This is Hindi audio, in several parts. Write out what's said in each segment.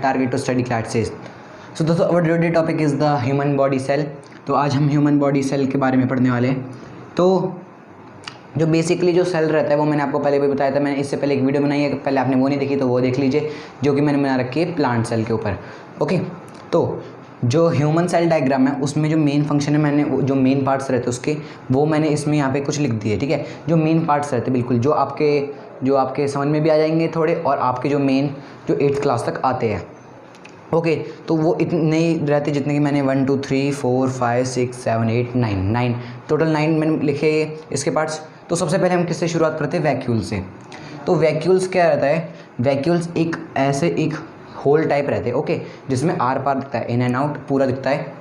target to study classes. So दोस्तों our today topic is the human body cell. तो आज हम ह्यूमन बॉडी सेल के बारे में पढ़ने वाले हैं। तो जो बेसिकली जो सेल रहता है वो मैंने आपको पहले भी बताया था, मैंने इससे पहले एक वीडियो बनाई है, पहले आपने वो नहीं देखी तो वो देख लीजिए, जो कि मैंने बना रखी है प्लांट सेल के ऊपर। ओके, तो जो ह्यूमन सेल डायग्राम है उसमें जो मेन फंक्शन है, मैंने जो मेन पार्ट्स रहते हैं उसके वो मैंने इसमें यहाँ पे कुछ लिख दिए। ठीक है, जो मेन पार्ट्स रहते हैं बिल्कुल जो आपके समझ में भी आ जाएंगे थोड़े, और आपके जो मेन जो 8th क्लास तक आते हैं। ओके, तो वो इतने ही रहते जितने कि मैंने 1 2 3 4 5 6 7 8 9 टोटल 9 मैंने लिखे इसके पार्ट्स। तो सबसे पहले हम किससे शुरुआत करते हैं? वैक्यूल से। तो वैक्यूल्स क्या रहता है? वैक्यूल्स एक ऐसे एक होल टाइप रहते हैं, ओके, जिसमें आर पार दिखता है, इन एंड आउट पूरा दिखता है।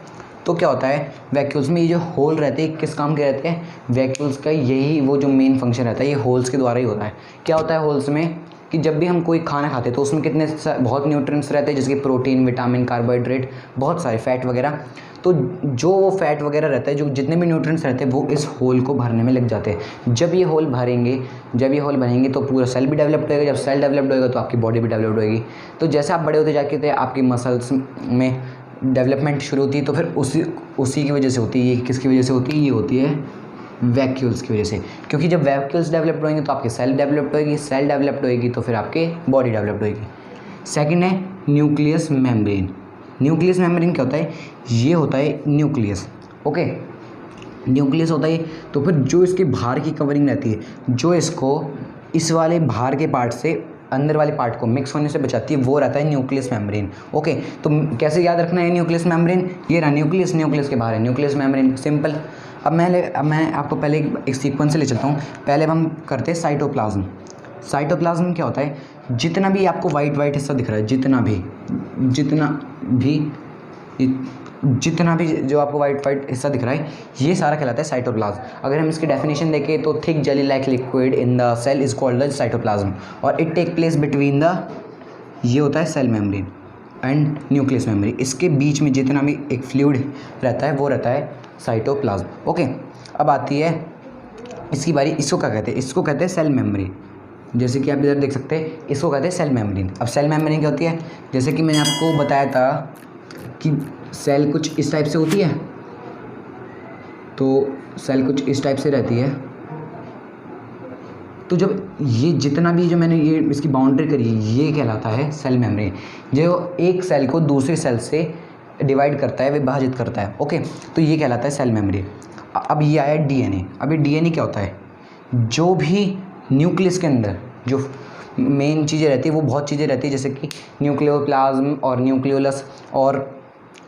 तो क्या होता है वैक्यूल्स में, ये जो होल रहते हैं किस काम के रहते हैं? वैक्यूल्स का यही वो जो मेन फंक्शन रहता है ये होल्स के द्वारा ही होता है। क्या होता है होल्स में कि जब भी हम कोई खाना खाते हैं तो उसमें बहुत न्यूट्रिएंट्स रहते हैं, जैसे कि प्रोटीन, विटामिन, कार्बोहाइड्रेट, बहुत सारे फैट वगैरह। तो जो वो फैट वगैरह रहता है, जो जितने भी न्यूट्रिएंट्स रहते हैं वो इस होल को भरने में लग जाते हैं। जब ये होल भरेंगे तो पूरा सेल भी डेवलप्ड होएगा। जब सेल डेवलप्ड होएगा तो आपकी बॉडी भी डेवलप्ड होएगी। तो जैसे आप बड़े होते जाके तो आपकी मसल्स में डेवलपमेंट शुरू होती है, तो फिर उसी की वजह से होती है। ये किसकी वजह से होती है? ये होती है वैक्यूल्स की वजह से। क्योंकि जब वैक्यूल्स डेवलप्ड होंगे तो आपकी सेल डेवलप्ड होएगी, सेल डेवलप्ड होएगी तो फिर आपके बॉडी डेवलप्ड होएगी। सेकंड है न्यूक्लियस मेम्ब्रेन। न्यूक्लियस मेम्ब्रेन क्या होता है? ये होता है न्यूक्लियस। ओके, न्यूक्लियस होता है। तो फिर जो इसके बाहर की कवरिंग रहती है, जो इसको इस वाले बाहर के पार्ट से अंदर वाले पार्ट को मिक्स होने से बचाती है, वो रहता है न्यूक्लियस मेम्ब्रेन। ओके, तो कैसे याद रखना है न्यूक्लियस मेम्ब्रेन? ये रहा न्यूक्लियस के बाहर है न्यूक्लियस मेम्ब्रेन, सिंपल। अब मैं आपको पहले एक सीक्वेंस से ले चलता हूँ। पहले हम करते हैं साइटोप्लाज्म। साइटोप्लाज्म क्या होता है? जितना भी आपको वाइट हिस्सा दिख रहा है, जितना भी जो आपको वाइट हिस्सा दिख रहा है, ये सारा कहलाता है साइटोप्लाज्म। अगर हम इसकी डेफिनेशन देखें तो thick jelly like liquid in the cell is called the cytoplasm, और इट टेक प्लेस बिटवीन ये होता है cell membrane and nucleus membrane. इसके बीच में जितना भी एक फ्लूइड रहता है वो रहता है साइटोप्लाज्म। ओके, अब आती है इसकी बारी। इसको क्या कहते हैं? इसको कहते हैं सेल मेम्ब्रेन। जैसे कि आप इधर देख सकते हैं, इसको कहते हैं सेल मेम्ब्रेन। अब सेल मेम्ब्रेन क्या होती है? जैसे कि मैंने आपको बताया था कि सेल कुछ इस टाइप से होती है, तो सेल कुछ इस टाइप से रहती है। तो जब ये जितना भी जो मैंने ये इसकी बाउंड्री करी है, ये कहलाता है सेल मेम्ब्रेन, जो एक सेल को दूसरे सेल से डिवाइड करता है, विभाजित करता है। ओके, तो ये कहलाता है सेल मेम्ब्रेन। अब ये आया डीएनए। अब ये डीएनए क्या होता है? जो भी न्यूक्लियस के अंदर जो मेन चीज़ें रहती है वो बहुत चीज़ें रहती है, जैसे कि न्यूक्लियोप्लाज्म और न्यूक्लियोलस और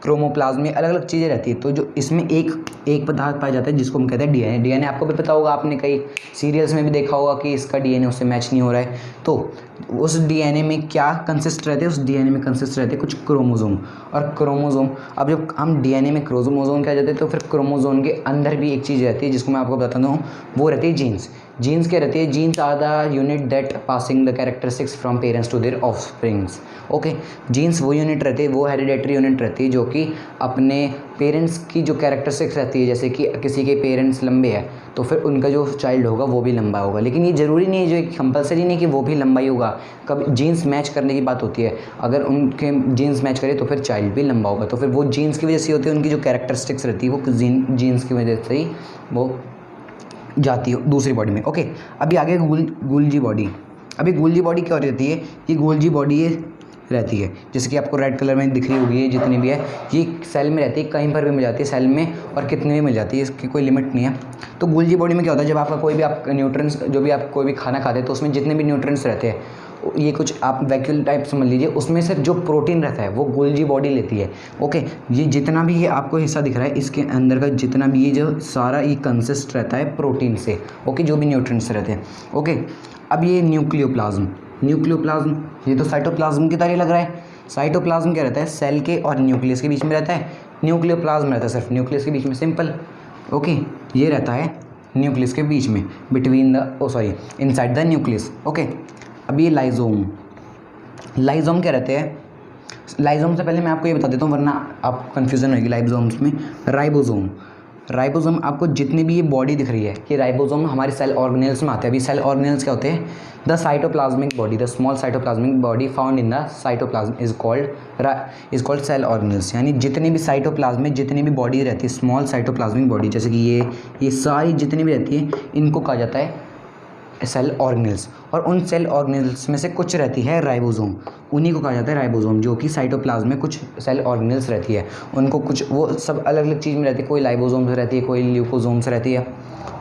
क्रोमोप्लाज्म में अलग अलग चीज़ें रहती है। तो जो इसमें एक पदार्थ पाया जाता है जिसको हम कहते हैं डीएनए। डीएनए आपको भी पता होगा, आपने कई सीरियल्स में भी देखा होगा कि इसका डीएनए उससे मैच नहीं हो रहा है। तो उस डीएनए में क्या कंसिस्ट रहते हैं? उस डीएनए में कंसिस्ट रहते हैं कुछ क्रोमोसोम। और क्रोमोसोम, अब जब हम डीएनए में क्रोमोसोम क्या जाते हैं तो फिर क्रोमोसोम के अंदर भी एक चीज़ रहती है जिसको मैं आपको बताता हूँ, वो रहती है जीन्स। जीन्स क्या रहती है? Genes are the unit that passing the characteristics from parents to their offsprings. Okay, genes वो यूनिट रहती है, वो हेरिडेटरी यूनिट रहती है जो कि अपने पेरेंट्स की जो कैरेक्टरिस्टिक्स रहती है, जैसे कि किसी के पेरेंट्स लंबे हैं तो फिर उनका जो चाइल्ड होगा वो भी लंबा होगा। लेकिन ये ज़रूरी नहीं है, जो एक कंपलसरी नहीं कि वो भी लंबा ही होगा। कभी जीन्स मैच करने की बात होती है, अगर उनके जीन्स मैच करे तो फिर चाइल्ड भी लंबा होगा। तो फिर वो जीन्स की वजह से होती है, उनकी जो कैरेक्टरिस्टिक्स रहती है वो जीन्स की वजह से ही वो जाती है दूसरी बॉडी में। ओके, अभी आगे गोल्जी बॉडी। अभी गोल्जी बॉडी क्या रहती है? ये गोल्जी बॉडी रहती है, जैसे कि आपको रेड कलर में दिख रही होगी, ये जितनी भी है ये सेल में रहती है, कहीं पर भी मिल जाती है सेल में, और कितने भी मिल जाती है, इसकी कोई लिमिट नहीं है। तो गोल्जी बॉडी में क्या होता है? जब आपका कोई भी आप न्यूट्रिएंट्स, जो भी आप कोई भी खाना खाते हैं तो उसमें जितने भी न्यूट्रिएंट्स रहते हैं, ये कुछ आप वैक्यूल टाइप समझ लीजिए, उसमें से जो प्रोटीन रहता है वो गोल्जी बॉडी लेती है। ओके, ये जितना भी ये आपको हिस्सा दिख रहा है इसके अंदर का जितना भी ये जो सारा ये कंसिस्ट रहता है प्रोटीन से। ओके, जो भी न्यूट्रिएंट्स रहते हैं। ओके, अब ये न्यूक्लियोप्लाज्म ये तो साइटोप्लाज्म की तरह लग रहा है। साइटोप्लाज्म क्या रहता है? सेल के और न्यूक्लियस के बीच में रहता है। न्यूक्लियोप्लाज्म रहता है सिर्फ न्यूक्लियस के बीच में, सिंपल। ओके, ये रहता है न्यूक्लियस के बीच में, इनसाइड द न्यूक्लियस। ओके, अब ये लाइजोम क्या रहते हैं? लाइजोम से पहले मैं आपको ये बता देता हूँ, वरना आप कन्फ्यूज़न होगी लाइजोम्स में। राइबोसोम राइबोसोम आपको जितनी भी ये बॉडी दिख रही है, ये राइबोसोम हमारे सेल ऑर्गेनेल्स में आते हैं। अभी सेल ऑर्गेनेल्स क्या होते हैं? The cytoplasmic body, the small cytoplasmic body found in the cytoplasm is called cell organelles. यानी जितनी भी साइटोप्लाज्म में जितनी भी बॉडी रहती है, स्मॉल साइटोप्लाज्मिक बॉडी, जैसे कि ये सारी जितनी भी रहती है, इनको कहा जाता है सेल ऑर्गेनेल्स। और उन सेल ऑर्गेनेल्स में से कुछ रहती है राइबोसोम, उन्हीं को कहा जाता है राइबोसोम, जो कि साइटोप्लाज्म में कुछ सेल ऑर्गेनेल्स रहती है। उनको कुछ वो सब अलग अलग चीज़ में रहती है, कोई लाइबोसोम से रहती है, कोई ल्यूकोसोम से रहती है।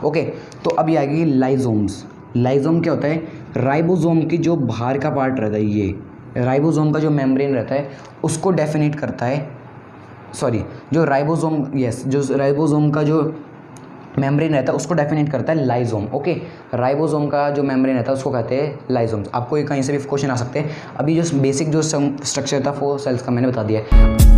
ओके, तो अब ये आएगी लाइजोम्स। लाइजोम क्या होता है? राइबोसोम की जो बाहर का पार्ट रहता है, ये राइबोसोम का जो मेम्ब्रेन रहता है उसको डेफिनेट करता है, जो राइबोसोम का जो मेम्ब्रेन रहता है उसको डेफिनेट करता है लाइजोम। ओके, राइबोसोम का जो मेम्ब्रेन रहता है उसको कहते हैं लाइजोम्स। आपको ये कहीं से भी क्वेश्चन आ सकते हैं। अभी जो बेसिक जो स्ट्रक्चर था 4 सेल्स का मैंने बता दिया है।